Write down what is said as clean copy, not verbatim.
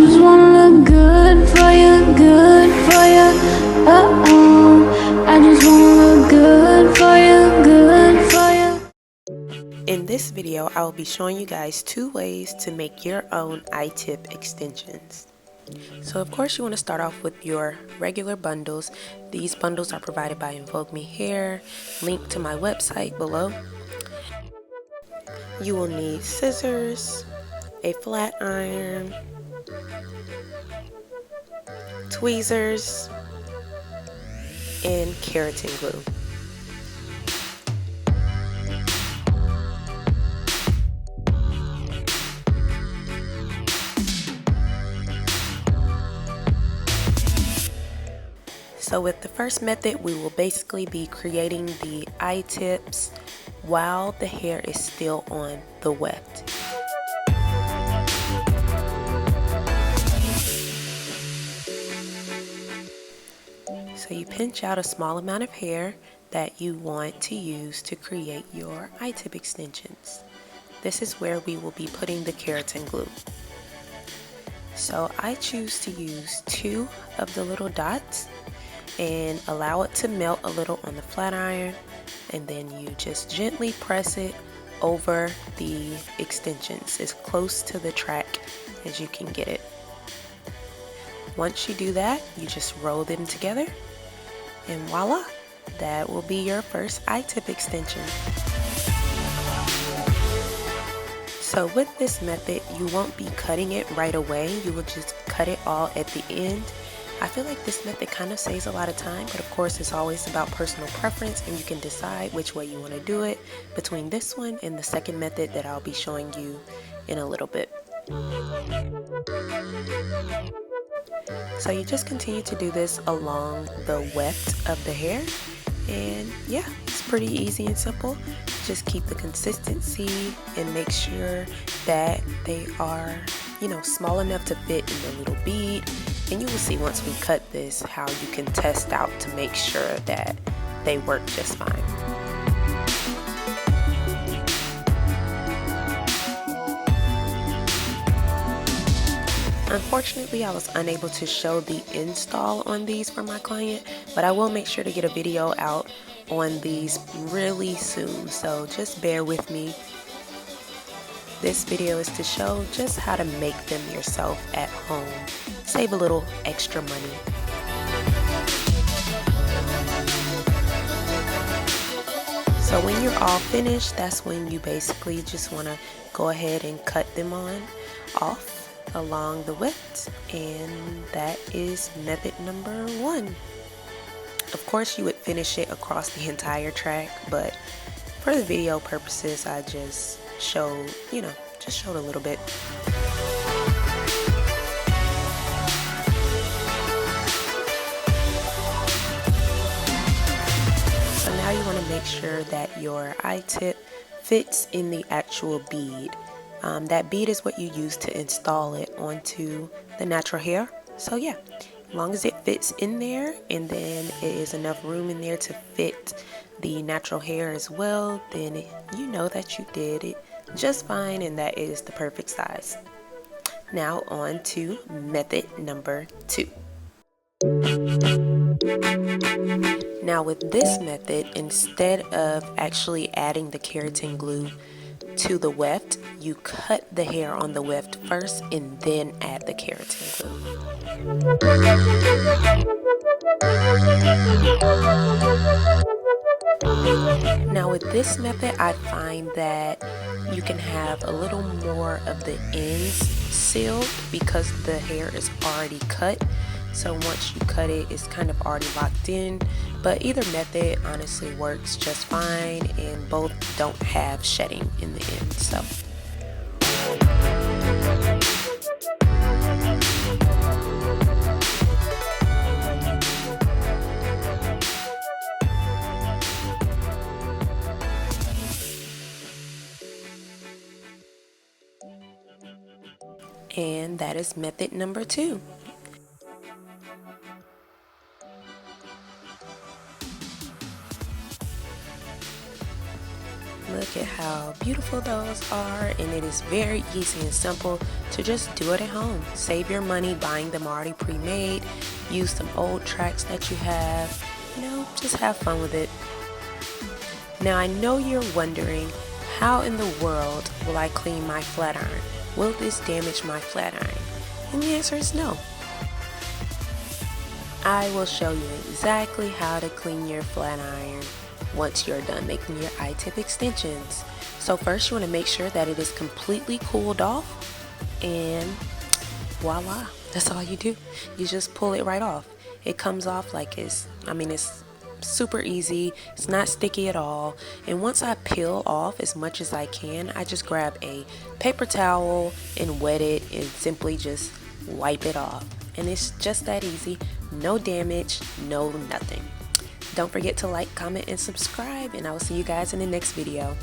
just wanna look good for you, good for you. Uh-oh, I just wanna look good for you, good for you. In this video, I will be showing you guys 2 ways to make your own iTip extensions. So of course you want to start off with your regular bundles. These bundles are provided by Invoke Me Hair, link to my website below. You will need scissors, a flat iron, tweezers, and keratin glue. So with the first method, we will basically be creating the iTips while the hair is still on the weft. So you pinch out a small amount of hair that you want to use to create your iTip extensions. This is where we will be putting the keratin glue. So I choose to use 2 of the little dots and allow it to melt a little on the flat iron, and then you just gently press it over the extensions as close to the track as you can get it. Once you do that, you just roll them together and voila, that will be your first iTip extension. So with this method, you won't be cutting it right away, you will just cut it all at the end. I feel like this method kind of saves a lot of time, but of course it's always about personal preference, and you can decide which way you want to do it between this one and the second method that I'll be showing you in a little bit. So you just continue to do this along the weft of the hair, and yeah, it's pretty easy and simple. Just keep the consistency and make sure that they are, small enough to fit in the little bead. And you will see once we cut this how you can test out to make sure that they work just fine. Unfortunately, I was unable to show the install on these for my client, but I will make sure to get a video out on these really soon, so just bear with me. This video is to show just how to make them yourself at home. Save a little extra money. So when you're all finished, that's when you basically just want to go ahead and cut them off along the weft, and that is method number 1. Of course you would finish it across the entire track, but for the video purposes I just showed, showed a little bit. So now you want to make sure that your iTip fits in the actual bead. That bead is what you use to install it onto the natural hair. So yeah, as long as it fits in there, and then it is enough room in there to fit the natural hair as well, then you know that you did it just fine, and that is the perfect size. Now on to method number 2. Now with this method, instead of actually adding the keratin glue to the weft, you cut the hair on the weft first and then add the keratin glue. Now with this method, I find that you can have a little more of the ends sealed because the hair is already cut. So once you cut it, it's kind of already locked in. But either method honestly works just fine, and both don't have shedding in the end. So and that is method number 2. Look at how beautiful those are, and it is very easy and simple to just do it at home. Save your money buying them already pre-made. Use some old tracks that you have. You know, just have fun with it. Now I know you're wondering, how in the world will I clean my flat iron? Will this damage my flat iron? And the answer is no. I will show you exactly how to clean your flat iron once you're done making your iTip extensions. So first you want to make sure that it is completely cooled off, and voila, that's all you do. You just pull it right off. It comes off like it's super easy. It's not sticky at all. And once I peel off as much as I can, I just grab a paper towel and wet it and simply just wipe it off. And it's just that easy. No damage, no nothing. Don't forget to like, comment, and subscribe, and I will see you guys in the next video.